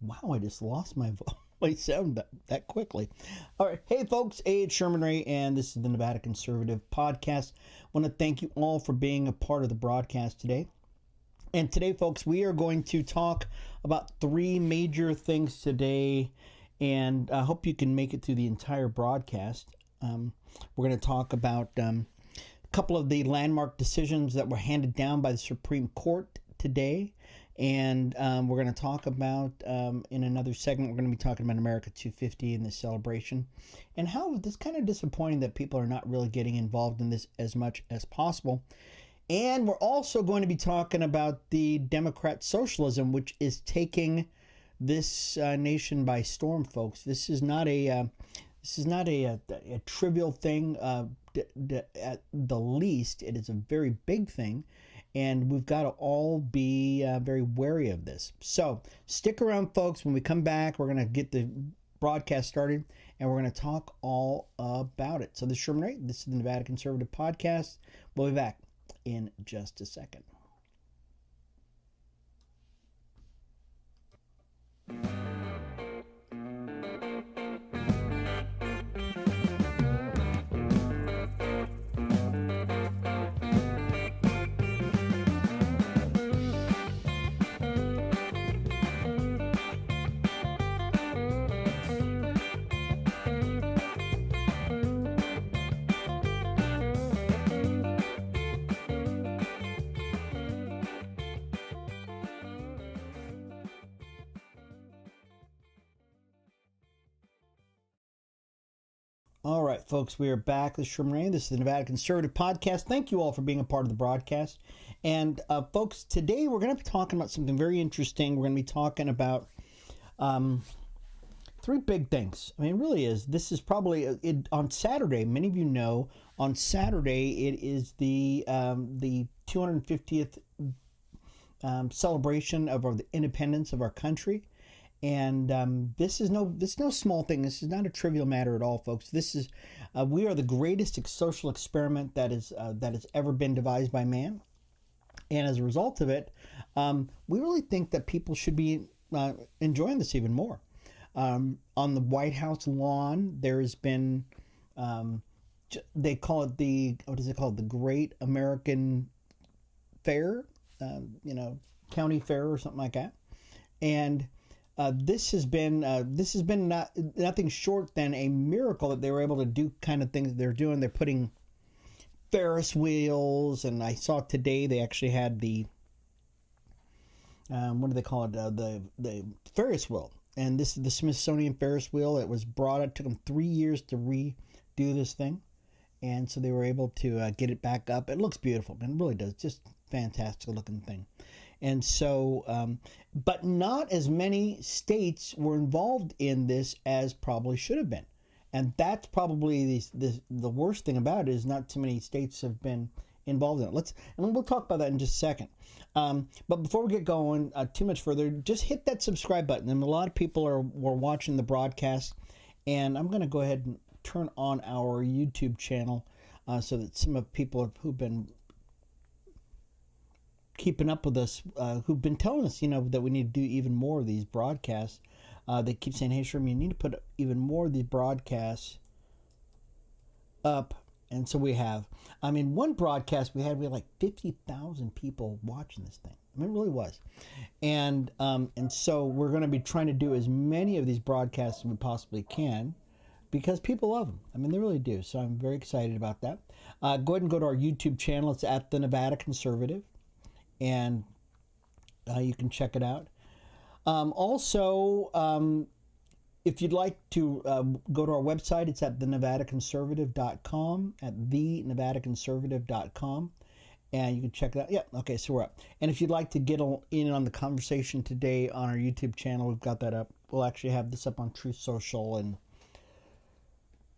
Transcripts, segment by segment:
Wow, I just lost my voice sound that quickly. All right. Hey, folks. Hey, it's Sherman Ray, and this is the Nevada Conservative Podcast. I want to thank you all for being a part of the broadcast today. And today, folks, we are going to talk about three major things today, and I hope you can make it through the entire broadcast. We're going to talk about a couple of the landmark decisions that were handed down by the Supreme Court today. And we're going to talk about, in another segment, we're going to be talking about America 250 and the celebration, and how it's kind of disappointing that people are not really getting involved in this as much as possible. And we're also going to be talking about the Democrat socialism, which is taking this nation by storm, folks. This is not a trivial thing. At the least, it is a very big thing. And we've got to all be very wary of this. So stick around, folks. When we come back, we're going to get the broadcast started, and we're going to talk all about it. So this is Sherman Ray. This is the Nevada Conservative Podcast. We'll be back in just a second. All right, folks, we are back. This is Sherman Ray. This is the Nevada Conservative Podcast. Thank you all for being a part of the broadcast. And, folks, today we're going to be talking about something very interesting. We're going to be talking about three big things. I mean, it really is. This is probably on Saturday. Many of you know on Saturday it is the 250th celebration of the independence of our country. And this is no small thing. This is not a trivial matter at all, folks. This is we are the greatest social experiment that has ever been devised by man. And as a result of it, we really think that people should be enjoying this even more. On the White House lawn, there has been they call it the Great American Fair, county fair or something like that, and this has been nothing short than a miracle that they were able to do kind of things they're doing. They're putting Ferris wheels, and I saw today they actually had the what do they call it? The Ferris wheel, and this is the Smithsonian Ferris wheel. It was brought. It took them 3 years to redo this thing, and so they were able to get it back up. It looks beautiful, man. It really does. Just fantastic looking thing. And so, but not as many states were involved in this as probably should have been. And that's probably the worst thing about it, is not too many states have been involved in it. And we'll talk about that in just a second. But before we get going too much further, just hit that subscribe button. And a lot of people were watching the broadcast, and I'm going to go ahead and turn on our YouTube channel so that some of the people who've been keeping up with us, who've been telling us, that we need to do even more of these broadcasts. They keep saying, "Hey, Sherman, you need to put even more of these broadcasts up." And so we have. I mean, one broadcast we had like 50,000 people watching this thing. I mean, it really was. And so we're going to be trying to do as many of these broadcasts as we possibly can, because people love them. I mean, they really do. So I'm very excited about that. Go ahead and go to our YouTube channel. It's at the Nevada Conservative. And you can check it out. Also, if you'd like to go to our website, it's at thenevadaconservative.com, at thenevadaconservative.com, and you can check it out. Yeah, okay, so we're up. And if you'd like to get in on the conversation today on our YouTube channel, we've got that up. We'll actually have this up on Truth Social and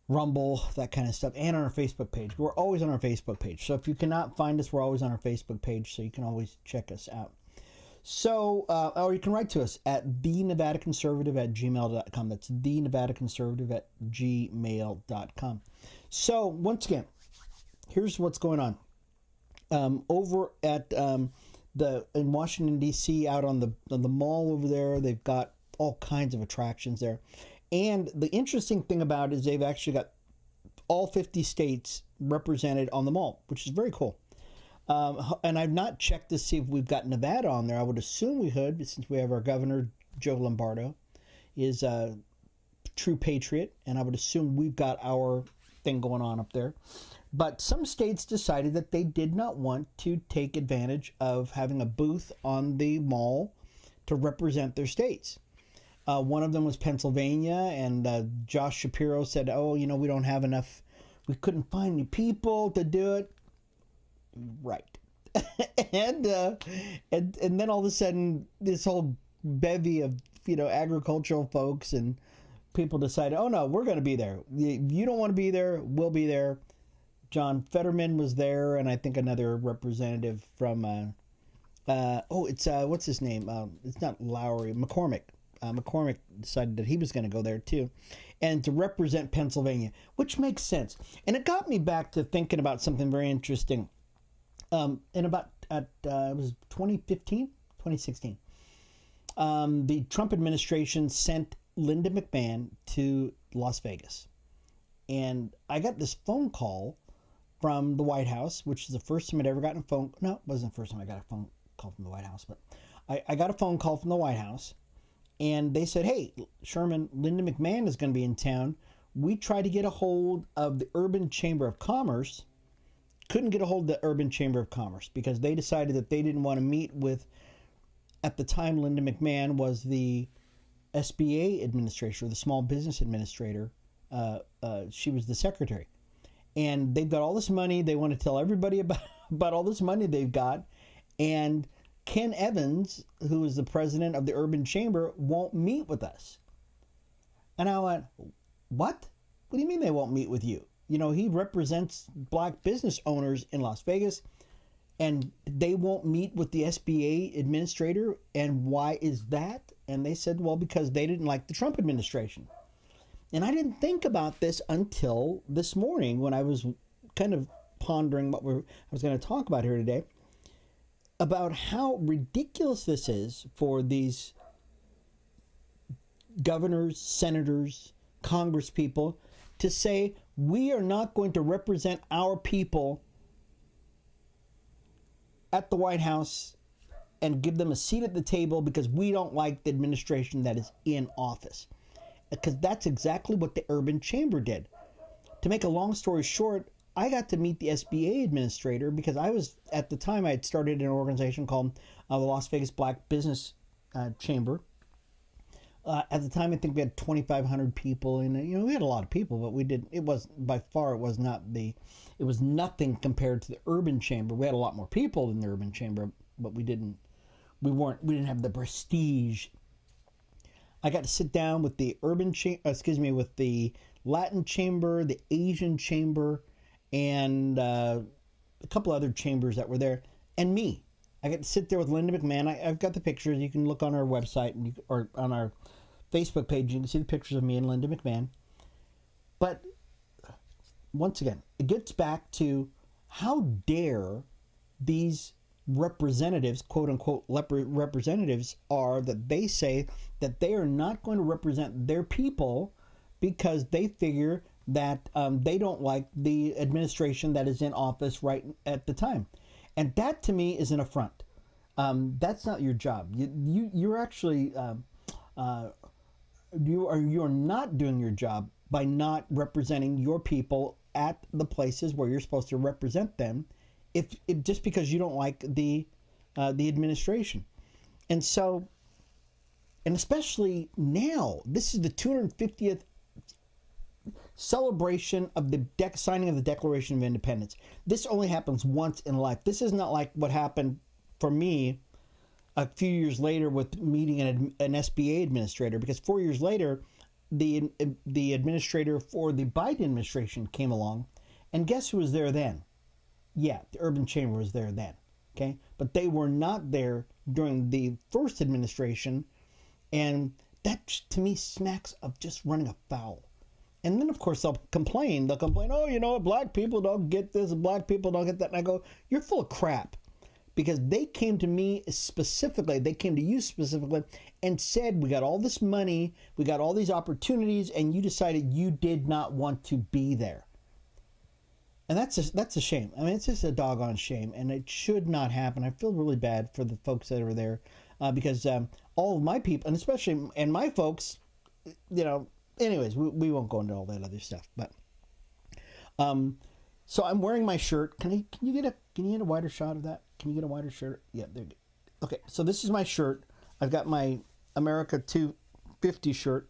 Rumble, that kind of stuff, and on our Facebook page. We're always on our Facebook page. So if you cannot find us, we're always on our Facebook page, so you can always check us out. So, or you can write to us at thenevadaconservative@gmail.com. That's thenevadaconservative@gmail.com. So, once again, here's what's going on. Over at in Washington, D.C., out on the mall over there, they've got all kinds of attractions there. And the interesting thing about it is they've actually got all 50 states represented on the mall, which is very cool. And I've not checked to see if we've got Nevada on there. I would assume we could, since we have our governor, Joe Lombardo, is a true patriot, and I would assume we've got our thing going on up there. But some states decided that they did not want to take advantage of having a booth on the mall to represent their states. One of them was Pennsylvania, and Josh Shapiro said, oh, we don't have enough, we couldn't find any people to do it. Right. and then all of a sudden, this whole bevy of, agricultural folks and people decided, oh no, we're going to be there. You don't want to be there, we'll be there. John Fetterman was there, and I think another representative from, what's his name? It's not Lowry, McCormick. McCormick decided that he was going to go there too, and to represent Pennsylvania, which makes sense. And it got me back to thinking about something very interesting. It was 2015, 2016. The Trump administration sent Linda McMahon to Las Vegas. And I got this phone call from the White House, which is the first time I'd ever gotten a phone. No, it wasn't the first time I got a phone call from the White House, but I got a phone call from the White House, and they said, hey, Sherman, Linda McMahon is going to be in town. We tried to get a hold of the Urban Chamber of Commerce, couldn't get a hold of the Urban Chamber of Commerce because they decided that they didn't want to meet with, at the time, Linda McMahon was the SBA administrator, the Small Business Administrator. She was the secretary. And they've got all this money. They want to tell everybody about all this money they've got. And Ken Evans, who is the president of the Urban Chamber, won't meet with us. And I went, what? What do you mean they won't meet with you? He represents black business owners in Las Vegas, and they won't meet with the SBA administrator. And why is that? And they said, well, because they didn't like the Trump administration. And I didn't think about this until this morning when I was kind of pondering what I was going to talk about here today, about how ridiculous this is for these governors, senators, congresspeople to say, we are not going to represent our people at the White House and give them a seat at the table because we don't like the administration that is in office. Because that's exactly what the Urban Chamber did. To make a long story short, I got to meet the SBA administrator because at the time, I had started an organization called the Las Vegas Black Business Chamber. At the time, I think we had 2,500 people, and we had a lot of people, but it was nothing compared to the Urban Chamber. We had a lot more people than the Urban Chamber, but we didn't have the prestige. I got to sit down with the with the Latin Chamber, the Asian Chamber, and a couple other chambers that were there, and me. I got to sit there with Linda McMahon. I've got the pictures. You can look on our website or on our Facebook page. You can see the pictures of me and Linda McMahon. But once again, it gets back to how dare these representatives, quote unquote representatives, are that they say that they are not going to represent their people because they figure that they don't like the administration that is in office right at the time. And that to me is an affront. That's not your job. You're actually you're not doing your job by not representing your people at the places where you're supposed to represent them, if just because you don't like the administration. And so, and especially now, this is the 250th celebration of the signing of the Declaration of Independence. This only happens once in life. This is not like what happened for me a few years later with meeting an SBA administrator, because 4 years later, the administrator for the Biden administration came along, and guess who was there then? Yeah, the Urban Chamber was there then, okay? But they were not there during the first administration, and that, to me, smacks of just running afoul. And then, of course, they'll complain, oh, black people don't get this, and black people don't get that. And I go, you're full of crap. because they came to me specifically, they came to you specifically and said, we got all this money, we got all these opportunities, and you decided you did not want to be there. And that's a shame. I mean, it's just a doggone shame, and it should not happen. I feel really bad for the folks that are there, because all of my people, and especially, and my folks, anyways, we won't go into all that other stuff. But so I'm wearing my shirt. Can you get a wider shot of that? Can you get a wider shirt? Yeah, there you go. Okay, so this is my shirt. I've got my America 250 shirt,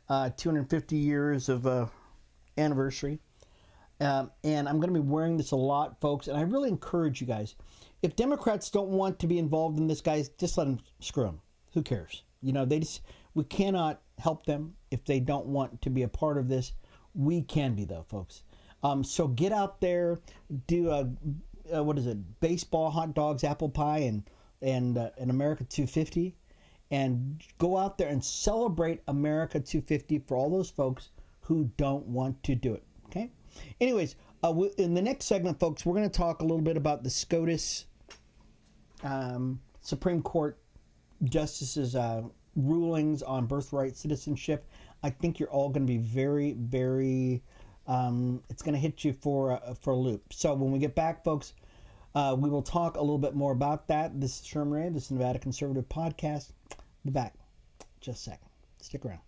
250 years of anniversary. And I'm going to be wearing this a lot, folks. And I really encourage you guys, if Democrats don't want to be involved in this, guys, just let them, screw them. Who cares? We cannot help them if they don't want to be a part of this. We can be, though, folks. So get out there, do baseball, hot dogs, apple pie, and an America 250, and go out there and celebrate America 250 for all those folks who don't want to do it. Okay. Anyways, in the next segment, folks, we're going to talk a little bit about the SCOTUS Supreme Court justices' rulings on birthright citizenship. I think you're all going to be very, very. It's going to hit you for a loop. So when we get back, folks, we will talk a little bit more about that. This is Sherman Ray. This is Nevada Conservative Podcast. Be back. Just a second. Stick around.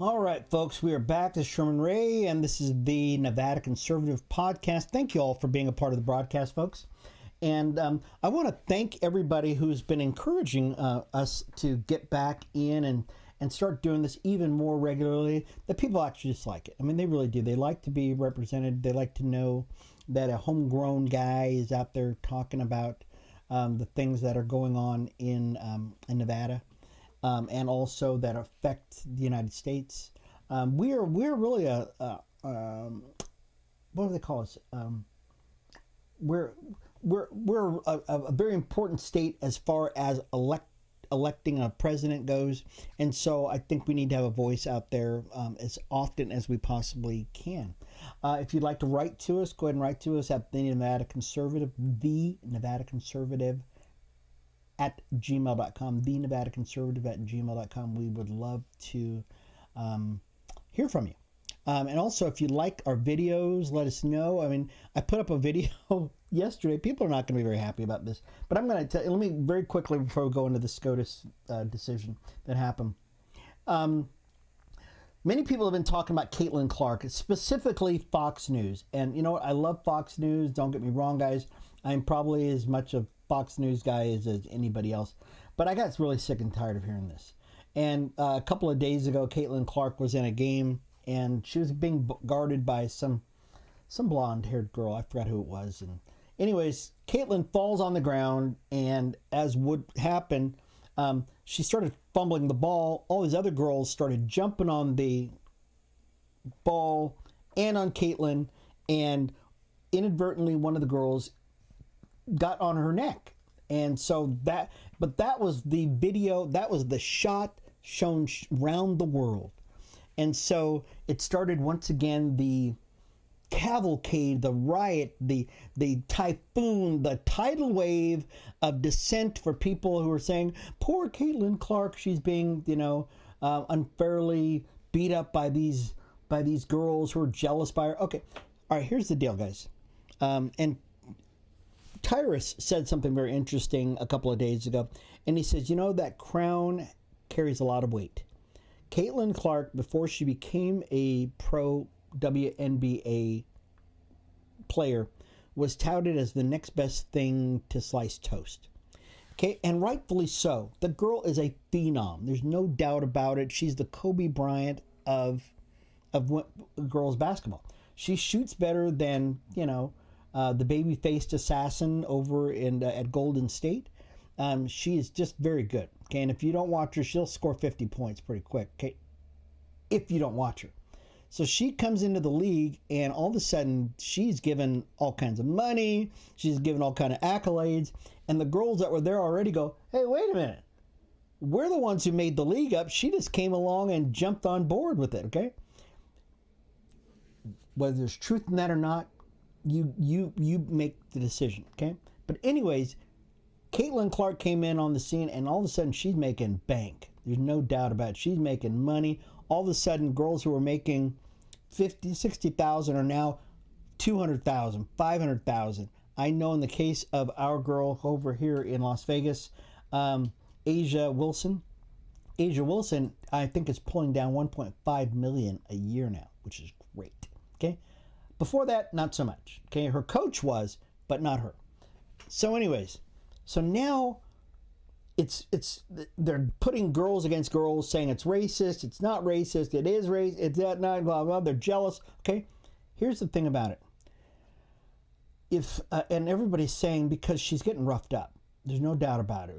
All right, folks, we are back. This is Sherman Ray, and this is the Nevada Conservative Podcast. Thank you all for being a part of the broadcast, folks. And I want to thank everybody who's been encouraging us to get back in and start doing this even more regularly. The people actually just like it. I mean, they really do. They like to be represented. They like to know that a homegrown guy is out there talking about the things that are going on in Nevada. And also that affect the United States. We're really what do they call us? We're a very important state as far as electing a president goes, and so I think we need to have a voice out there as often as we possibly can. If you'd like to write to us, go ahead and write to us at the Nevada Conservative at gmail.com, the Nevada Conservative at gmail.com. We would love to hear from you. And also, if you like our videos, let us know. I mean, I put up a video yesterday. People are not going to be very happy about this. But I'm going to tell you, let me very quickly, before we go into the SCOTUS decision that happened. Many people have been talking about Caitlin Clark, specifically Fox News. And you know what? I love Fox News. Don't get me wrong, guys. I'm probably as much a Fox News guy as anybody else. But I got really sick and tired of hearing this. And a couple of days ago, Caitlin Clark was in a game, and she was being guarded by some blonde-haired girl. I forgot who it was. And anyways, Caitlin falls on the ground, and as would happen, she started fumbling the ball. All these other girls started jumping on the ball and on Caitlin, and inadvertently one of the girls got on her neck. And so that was the video, that was the shot shown around the world. And so it started once again the cavalcade, the riot, the typhoon, the tidal wave of dissent for people who are saying, poor Caitlin Clark, she's being, unfairly beat up by these girls who are jealous by her. Okay, all right, here's the deal, guys. And Tyrus said something very interesting a couple of days ago, and he says, that crown carries a lot of weight. Caitlin Clark, before she became a pro WNBA player was touted as the next best thing to sliced toast. Okay, and rightfully so. The girl is a phenom. There's no doubt about it. She's the Kobe Bryant of girls basketball. She shoots better than, the baby-faced assassin over at Golden State. She is just very good. Okay, and if you don't watch her, she'll score 50 points pretty quick. Okay, if you don't watch her. So she comes into the league, and all of a sudden, she's given all kinds of money. She's given all kinds of accolades. And the girls that were there already go, hey, wait a minute. We're the ones who made the league up. She just came along and jumped on board with it, okay? Whether there's truth in that or not, you make the decision, okay? But anyways, Caitlin Clark came in on the scene, and all of a sudden, she's making bank. There's no doubt about it. She's making money. All of a sudden, girls who were making $50,000, $60,000 are now $200,000, $500,000. I know in the case of our girl over here in Las Vegas, Asia Wilson, I think is pulling down $1.5 million a year now, which is great. Okay, before that, not so much. Okay, her coach was, but not her. So, anyways, so now. They're putting girls against girls, saying it's racist, it's not racist, it is racist, it's that, not, blah, blah, they're jealous. Okay, here's the thing about it. And everybody's saying because she's getting roughed up. There's no doubt about it.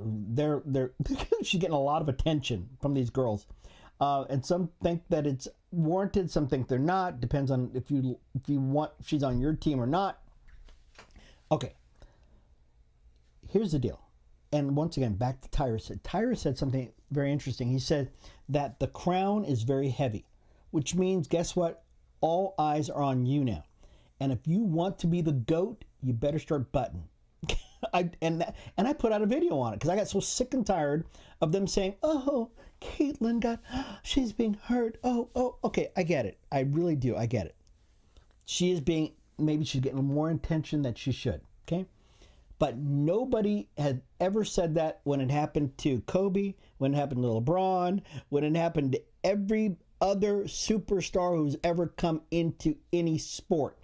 She's getting a lot of attention from these girls. And some think that it's warranted, some think they're not. Depends on if she's on your team or not. Okay, here's the deal. And once again, back to Tyrus. Tyrus said something very interesting. He said that the crown is very heavy, which means, guess what? All eyes are on you now. And if you want to be the GOAT, you better start butting. I put out a video on it because I got so sick and tired of them saying, oh, Caitlin she's being hurt. Oh, okay, I get it. I really do. I get it. Maybe she's getting more attention than she should, okay? But nobody had ever said that when it happened to Kobe, when it happened to LeBron, when it happened to every other superstar who's ever come into any sport.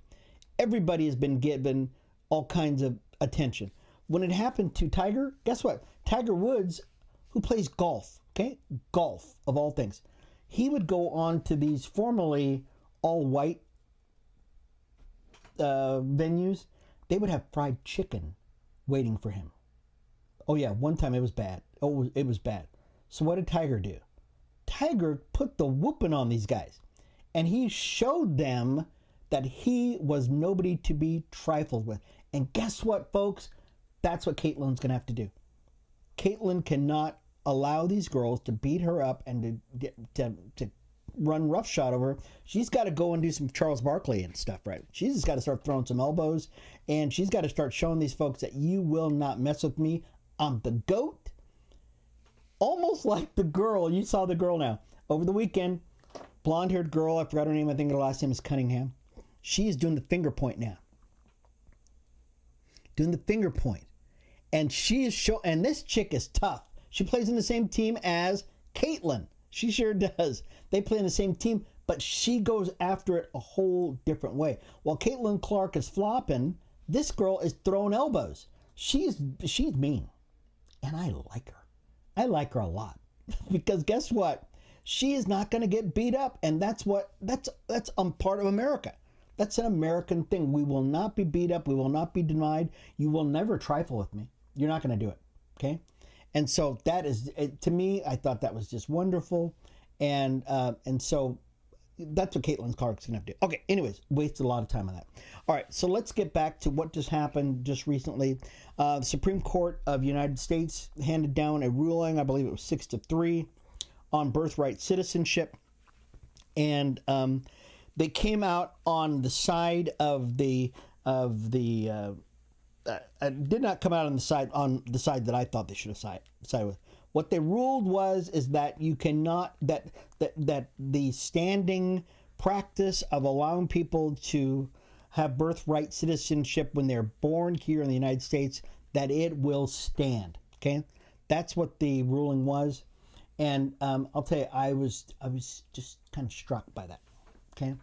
Everybody has been given all kinds of attention. When it happened to Tiger, guess what? Tiger Woods, who plays golf, okay? Golf, of all things. He would go on to these formerly all-white venues. They would have fried chicken waiting for him. Oh yeah, one time it was bad. Oh, it was bad. So what did Tiger do? Tiger put the whooping on these guys. And he showed them that he was nobody to be trifled with. And guess what, folks? That's what Caitlin's going to have to do. Caitlin cannot allow these girls to beat her up and to run roughshod over her. She's got to go and do some Charles Barkley and stuff, right? She's just got to start throwing some elbows, and she's got to start showing these folks that you will not mess with me. I'm the GOAT. Almost like the girl. You saw the girl now. Over the weekend, blonde-haired girl, I forgot her name. I think her last name is Cunningham. She is doing the finger point now. Doing the finger point. And and this chick is tough. She plays in the same team as Caitlin. She sure does. They play in the same team, but she goes after it a whole different way. While Caitlin Clark is flopping, this girl is throwing elbows. She's mean, and I like her. I like her a lot because guess what? She is not going to get beat up, and that's part of America. That's an American thing. We will not be beat up. We will not be denied. You will never trifle with me. You're not going to do it. Okay. And so that is, to me, I thought that was just wonderful. And so that's what Caitlin Clark's going to have to do. Okay, anyways, wasted a lot of time on that. All right, so let's get back to what just happened just recently. The Supreme Court of the United States handed down a ruling, I believe it was 6-3, on birthright citizenship. And they came out on the side of the did not come out on the side that I thought they should have sided with. What they ruled is that you cannot that the standing practice of allowing people to have birthright citizenship when they're born here in the United States, that it will stand. Okay, that's what the ruling was, and I'll tell you, I was just kind of struck by that. Okay,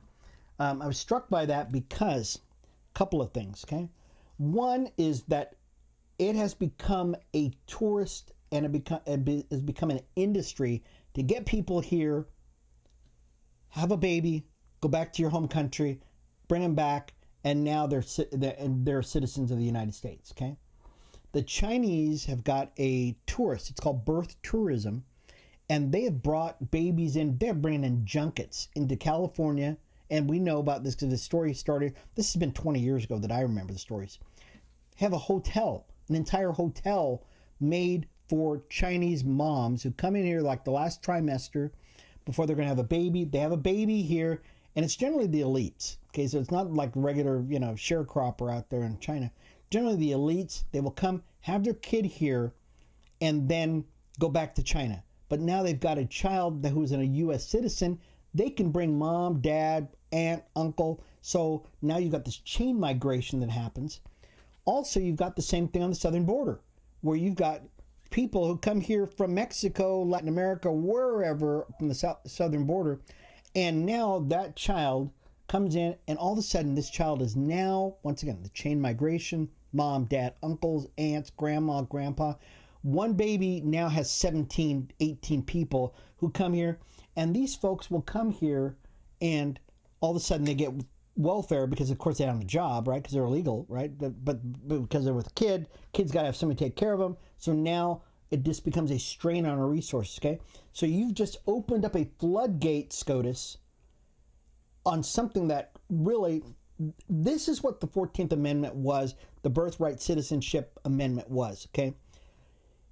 I was struck by that because Couple of things, okay? One is that it has become a tourist and it has become an industry to get people here, have a baby, go back to your home country, bring them back, and now they're citizens of the United States, okay? The Chinese have got a tourist, it's called birth tourism, and they have brought babies in, they're bringing in junkets into California, and we know about this because the story started, this has been 20 years ago that I remember the stories. Have a hotel, an entire hotel made for Chinese moms who come in here like the last trimester before they're going to have a baby. They have a baby here, and it's generally the elites. Okay, so it's not like regular, sharecropper out there in China. Generally the elites, they will come, have their kid here, and then go back to China. But now they've got a child who's a U.S. citizen. They can bring mom, dad, aunt, uncle. So now you've got this chain migration that happens. Also, you've got the same thing on the southern border, where you've got people who come here from Mexico, Latin America, wherever from the southern border, and now that child comes in, and all of a sudden this child is now, once again, the chain migration, mom, dad, uncles, aunts, grandma, grandpa. One baby now has 17, 18 people who come here, and these folks will come here, and all of a sudden they get welfare because, of course, they don't have a job, right? Because they're illegal, right? But because they're with a kid, kid's got to have somebody take care of them. So now it just becomes a strain on our resources, okay? So you've just opened up a floodgate, SCOTUS, on something that really, this is what the 14th Amendment was, the Birthright Citizenship Amendment was, okay?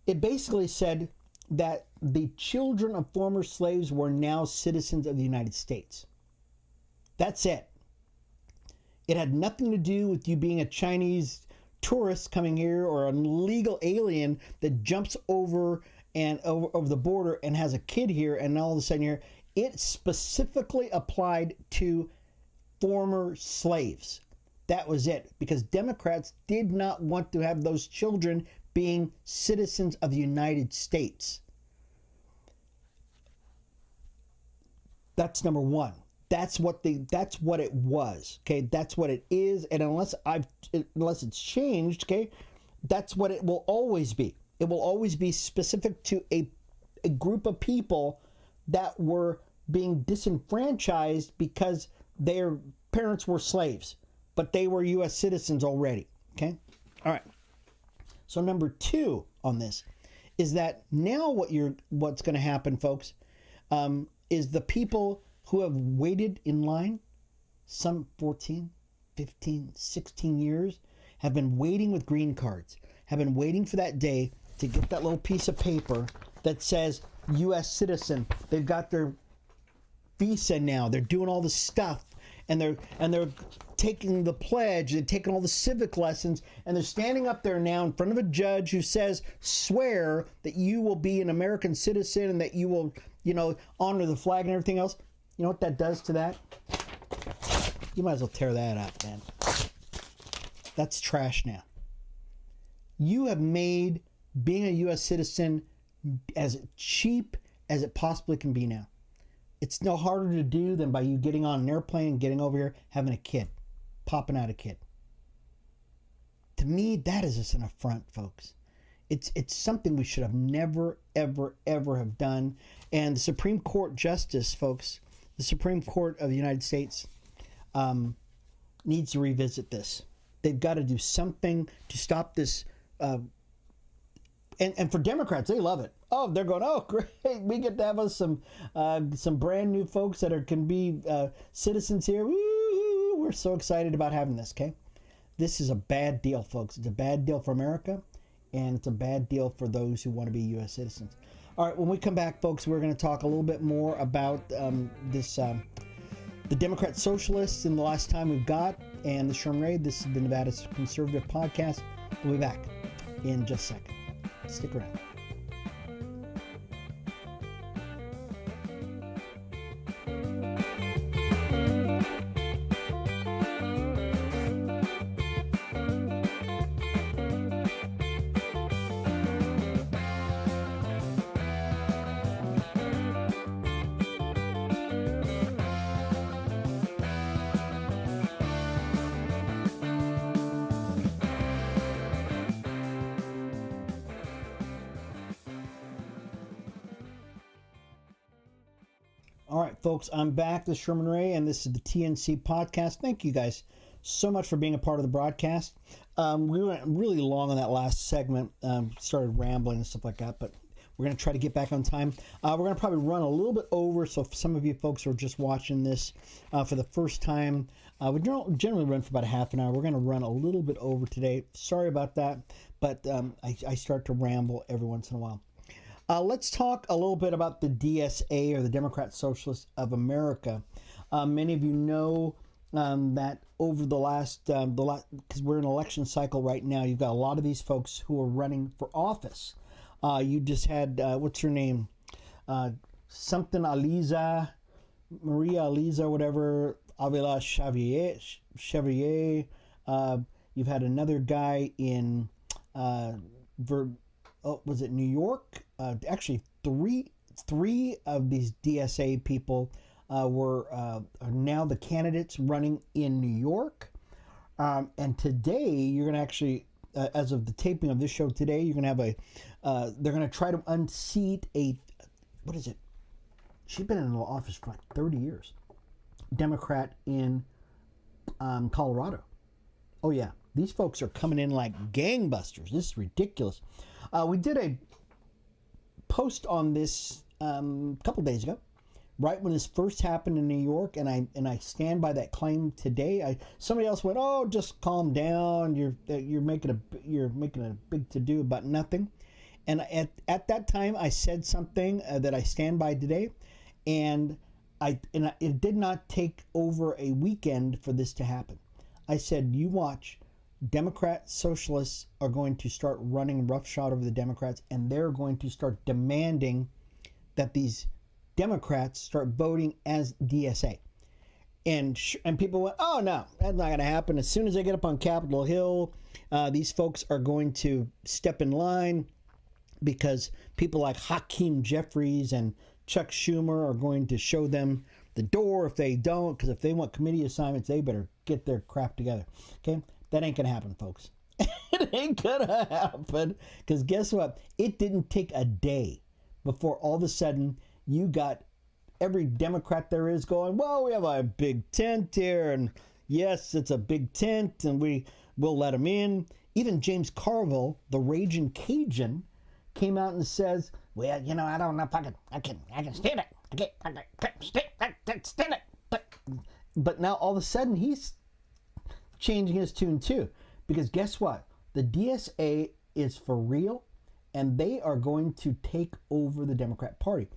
It basically said that the children of former slaves were now citizens of the United States. That's it. It had nothing to do with you being a Chinese tourist coming here or an illegal alien that jumps over the border and has a kid here, and all of a sudden here. It specifically applied to former slaves. That was it, because Democrats did not want to have those children being citizens of the United States. That's number one. That's what it was. Okay, that's what it is, and unless it's changed, okay, that's what it will always be. It will always be specific to a group of people that were being disenfranchised because their parents were slaves, but they were U.S. citizens already. Okay, all right. So number two on this is that now what's going to happen, folks, is the people who have waited in line, some 14, 15, 16 years, have been waiting with green cards, have been waiting for that day to get that little piece of paper that says U.S. citizen. They've got their visa now. They're doing all the stuff, and they're taking the pledge. They're taking all the civic lessons, and they're standing up there now in front of a judge who says, "Swear that you will be an American citizen and that you will, honor the flag and everything else." You know what that does to that? You might as well tear that up, man. That's trash now. You have made being a U.S. citizen as cheap as it possibly can be now. It's no harder to do than by you getting on an airplane and getting over here, having a kid, popping out a kid. To me, that is just an affront, folks. It's something we should have never, ever, ever have done. And the Supreme Court Justice, folks, the Supreme Court of the United States needs to revisit this. They've got to do something to stop this. And for Democrats, they love it. Oh, they're going, oh, great. We get to have us some brand new folks that can be citizens here. Woo, we're so excited about having this, okay? This is a bad deal, folks. It's a bad deal for America, and it's a bad deal for those who want to be U.S. citizens. All right, when we come back, folks, we're going to talk a little bit more about the Democrat Socialists in the last time we've got, and the Sherman Raid. This is the Nevada Conservative Podcast. We'll be back in just a second. Stick around. All right, folks, I'm back. This is Sherman Ray, and this is the TNC podcast. Thank you guys so much for being a part of the broadcast. We went really long on that last segment, started rambling and stuff like that, but we're going to try to get back on time. We're going to probably run a little bit over, so if some of you folks are just watching this for the first time, we generally run for about a half an hour. We're going to run a little bit over today. Sorry about that, but I start to ramble every once in a while. Let's talk a little bit about the DSA, or the Democrat Socialists of America. Many of you know that over the last, because we're in an election cycle right now, you've got a lot of these folks who are running for office. You just had, what's her name? Something Maria Aliza, whatever, Avila Xavier. You've had another guy in, was it New York? Actually, three of these DSA people are now the candidates running in New York. And today, you're going to actually, as of the taping of this show today, you're going to have they're going to try to unseat what is it? She's been in the office for like 30 years. Democrat in Colorado. Oh, yeah. These folks are coming in like gangbusters. This is ridiculous. We did a post on this a couple days ago, right when this first happened in New York, and I stand by that claim today. Somebody else went, "Oh, just calm down. You're making a big to do about nothing." And at that time, I said something that I stand by today, and it did not take over a weekend for this to happen. I said, "You watch. Democrat socialists are going to start running roughshod over the Democrats, and they're going to start demanding that these Democrats start voting as DSA." And people went, "Oh, no, that's not going to happen. As soon as they get up on Capitol Hill, these folks are going to step in line, because people like Hakeem Jeffries and Chuck Schumer are going to show them the door if they don't, because if they want committee assignments, they better get their crap together." Okay? That ain't going to happen, folks. It ain't going to happen, because guess what? It didn't take a day before all of a sudden you got every Democrat there is going, "Well, we have a big tent here, and yes, it's a big tent, and we'll let them in." Even James Carville, the raging Cajun, came out and says, "Well, I don't know if I can stand it. I can't stand it." But now all of a sudden he's changing his tune too, because guess what? The DSA is for real, and they are going to take over the Democrat Party.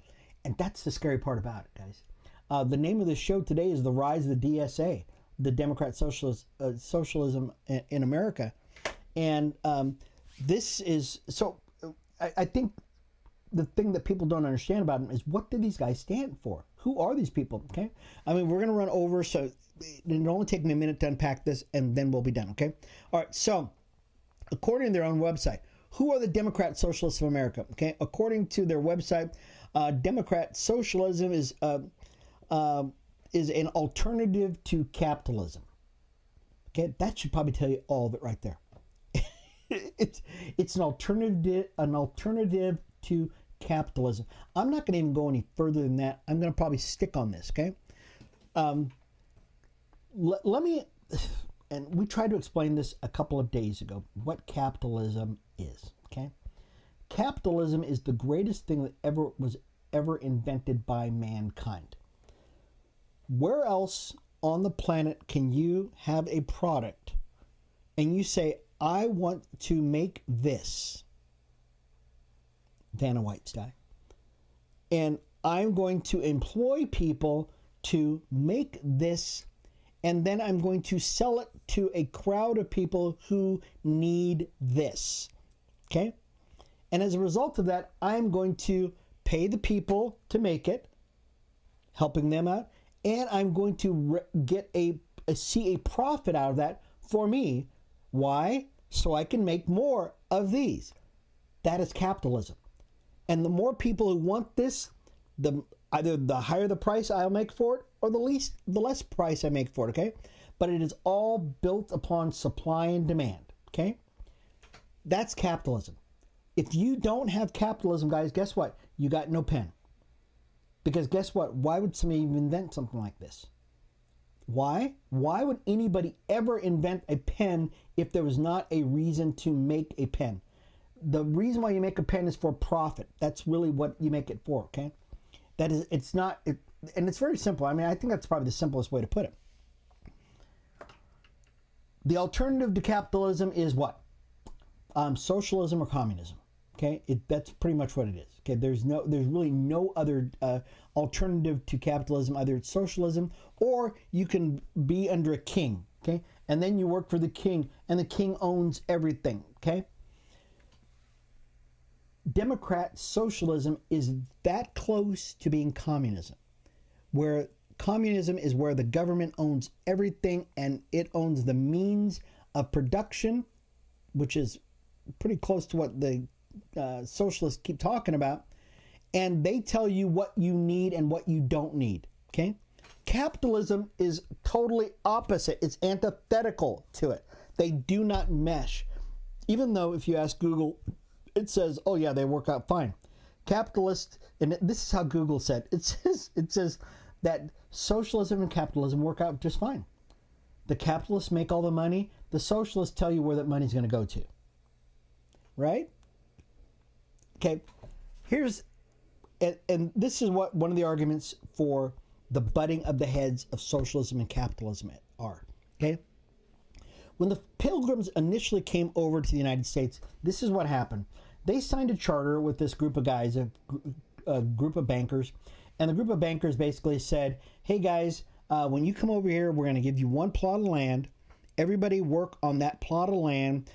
And that's the scary part about it, guys. The name of the show today is The Rise of the DSA, the Democrat Socialism in America. And this is, so I think the thing that people don't understand about them is, what do these guys stand for? Who are these people? Okay. I mean, we're going to run over, so it'll only take me a minute to unpack this, and then we'll be done. Okay. All right. So according to their own website, who are the Democrat Socialists of America? Okay. According to their website, Democrat socialism is an alternative to capitalism. Okay. That should probably tell you all of it right there. It's an alternative to capitalism. I'm not going to even go any further than that. I'm going to probably stick on this, okay? Let me, and we tried to explain this a couple of days ago, what capitalism is, okay? Capitalism is the greatest thing that was ever invented by mankind. Where else on the planet can you have a product and you say, "I want to make this," Vanna White style, and I'm going to employ people to make this, and then I'm going to sell it to a crowd of people who need this, okay? And as a result of that, I'm going to pay the people to make it, helping them out, and I'm going to see a profit out of that for me. Why? So I can make more of these. That is capitalism. And the more people who want this, either the higher the price I'll make for it, or the less price I make for it, okay? But it is all built upon supply and demand, okay? That's capitalism. If you don't have capitalism, guys, guess what? You got no pen. Because guess what? Why would somebody even invent something like this? Why? Why would anybody ever invent a pen if there was not a reason to make a pen? The reason why you make a pen is for profit. That's really what you make it for, okay? That is, it's not, and it's very simple. I mean, I think that's probably the simplest way to put it. The alternative to capitalism is what? Socialism or communism. Okay, that's pretty much what it is. Okay, there's really no other alternative to capitalism. Either it's socialism, or you can be under a king. Okay, and then you work for the king, and the king owns everything. Okay. Democrat socialism is that close to being communism, where communism is where the government owns everything and it owns the means of production, which is pretty close to what the socialists keep talking about, and they tell you what you need and what you don't need. Okay, capitalism is totally opposite. It's antithetical to it. They do not mesh. Even though if you ask Google, it says, oh yeah, they work out fine. Capitalist, and this is how Google said, it says that socialism and capitalism work out just fine. The capitalists make all the money. The socialists tell you where that money's going to go to. Right? Okay, and this is what one of the arguments for the butting of the heads of socialism and capitalism are. Okay, when the Pilgrims initially came over to the United States, this is what happened. They signed a charter with this group of guys, a group of bankers, and the group of bankers basically said, hey guys, when you come over here, we're going to give you one plot of land. Everybody work on that plot of land.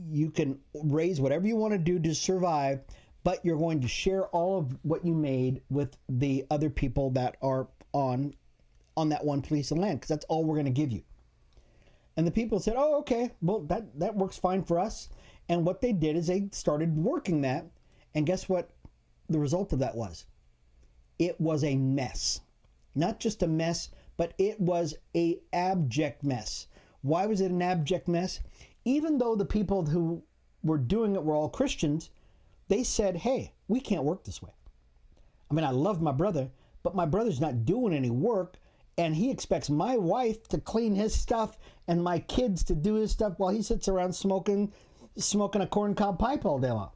You can raise whatever you want to do to survive, but you're going to share all of what you made with the other people that are on that one piece of land, because that's all we're going to give you. And the people said, oh, okay, well, that works fine for us. And what they did is they started working that, and guess what the result of that was? It was a mess. Not just a mess, but it was an abject mess. Why was it an abject mess? Even though the people who were doing it were all Christians, they said, hey, we can't work this way. I mean, I love my brother, but my brother's not doing any work, and he expects my wife to clean his stuff and my kids to do his stuff while he sits around smoking a corncob pipe all day long.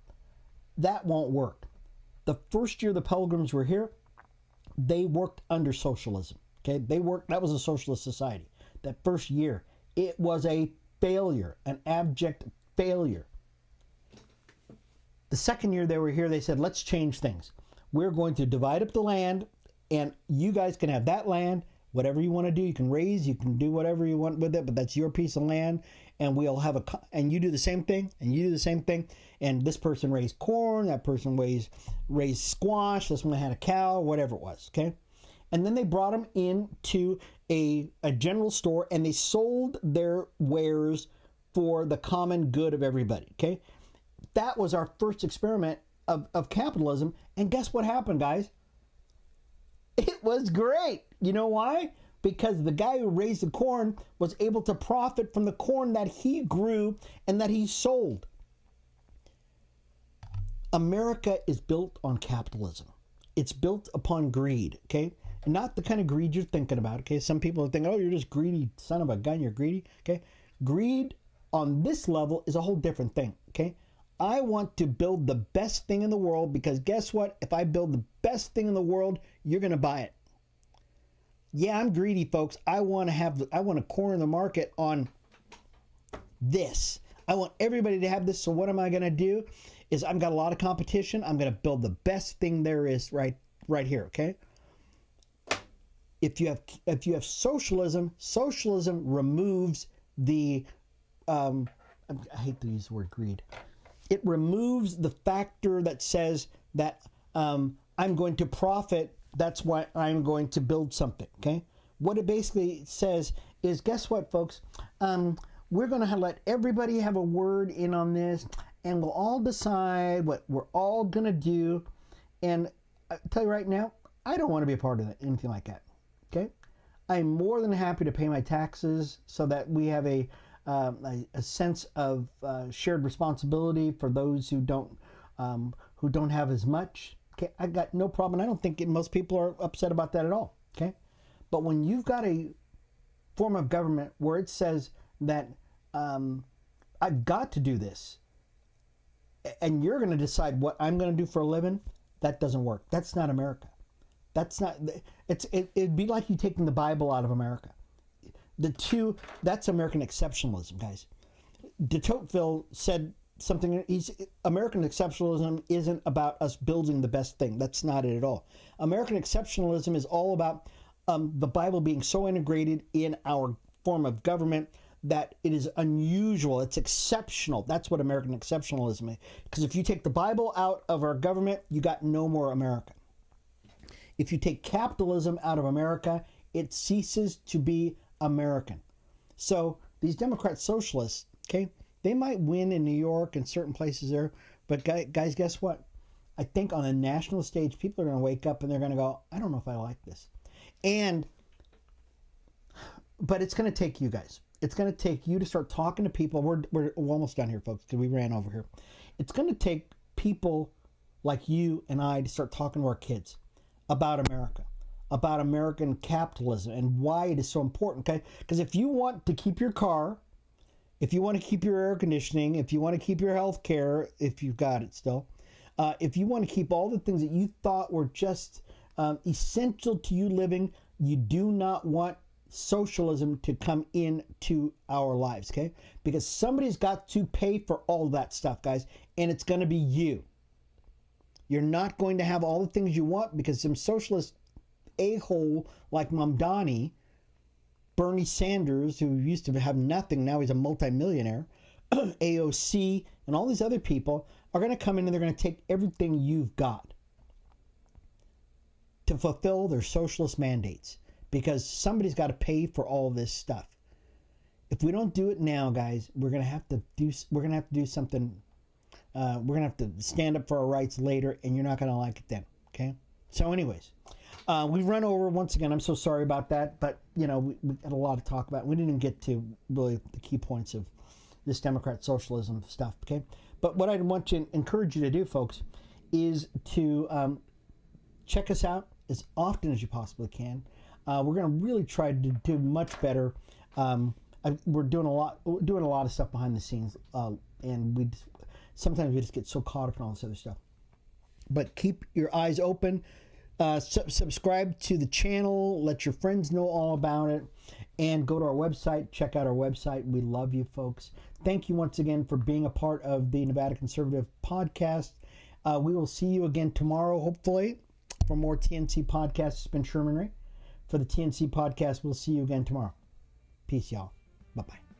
That won't work. The first year the Pilgrims were here, they worked under socialism. Okay, that was a socialist society. That first year, it was a failure, an abject failure. The second year they were here, they said, let's change things. We're going to divide up the land, and you guys can have that land. Whatever you want to do, you can raise, you can do whatever you want with it, but that's your piece of land, and we'll have and you do the same thing, and you do the same thing, and this person raised corn, that person raised squash, this one had a cow, whatever it was, okay? And then they brought them into a general store, and they sold their wares for the common good of everybody, okay? That was our first experiment of capitalism, and guess what happened, guys? It was great. You know why? Because the guy who raised the corn was able to profit from the corn that he grew and that he sold. America is built on capitalism. It's built upon greed, okay? And not the kind of greed you're thinking about, okay? Some people are thinking, oh, you're just greedy, son of a gun, you're greedy, okay? Greed on this level is a whole different thing, okay? I want to build the best thing in the world because guess what? If I build the best thing in the world, you're going to buy it. Yeah, I'm greedy, folks. I want to corner the market on this. I want everybody to have this. So what am I going to do? Is I've got a lot of competition. I'm going to build the best thing there is right here, okay? If you have socialism removes the I hate to use the word greed. It removes the factor that says that I'm going to profit. That's why I'm going to build something, okay? What it basically says is, guess what, folks? We're going to let everybody have a word in on this, and we'll all decide what we're all going to do. And I tell you right now, I don't want to be a part of that, anything like that, okay? I'm more than happy to pay my taxes so that we have a sense of shared responsibility for those who don't have as much. Okay, I got no problem. I don't think most people are upset about that at all. Okay, but when you've got a form of government where it says that I've got to do this, and you're going to decide what I'm going to do for a living, that doesn't work. That's not America. That's not. It'd be like you taking the Bible out of America. That's American exceptionalism, guys. De Tocqueville said something. American exceptionalism isn't about us building the best thing. That's not it at all. American exceptionalism is all about the Bible being so integrated in our form of government that it is unusual. It's exceptional. That's what American exceptionalism is. Because if you take the Bible out of our government, you got no more America. If you take capitalism out of America, it ceases to be American. So these Democrat socialists, okay, they might win in New York and certain places there, but guys, guess what? I think on a national stage, people are going to wake up and they're going to go, I don't know if I like this. But it's going to take you guys. It's going to take you to start talking to people. We're almost done here, folks, because we ran over here. It's going to take people like you and I to start talking to our kids about America, about American capitalism and why it is so important, okay? Because if you want to keep your car, if you want to keep your air conditioning, if you want to keep your health care, if you've got it still, if you want to keep all the things that you thought were just essential to you living, you do not want socialism to come into our lives, okay? Because somebody's got to pay for all that stuff, guys, and it's going to be you. You're not going to have all the things you want because some socialist a-hole like Mamdani, Bernie Sanders, who used to have nothing, now he's a multimillionaire, AOC, and all these other people are going to come in and they're going to take everything you've got to fulfill their socialist mandates. Because somebody's got to pay for all this stuff. If we don't do it now, guys, we're gonna have to do something. We're gonna have to stand up for our rights later, and you're not gonna like it then. Okay. So, anyways, we've run over once again. I'm so sorry about that, but we had a lot to talk about. We didn't even get to really the key points of this Democrat socialism stuff. Okay. But what I want to encourage you to do, folks, is to check us out as often as you possibly can. We're going to really try to do much better. We're doing a lot of stuff behind the scenes, and sometimes we just get so caught up in all this other stuff. But keep your eyes open. Subscribe to the channel. Let your friends know all about it, and go to our website. Check out our website. We love you, folks. Thank you once again for being a part of the Nevada Conservative Podcast. We will see you again tomorrow, hopefully, for more TNC podcasts. It's been Sherman Ray. For the TNC podcast, we'll see you again tomorrow. Peace, y'all. Bye-bye.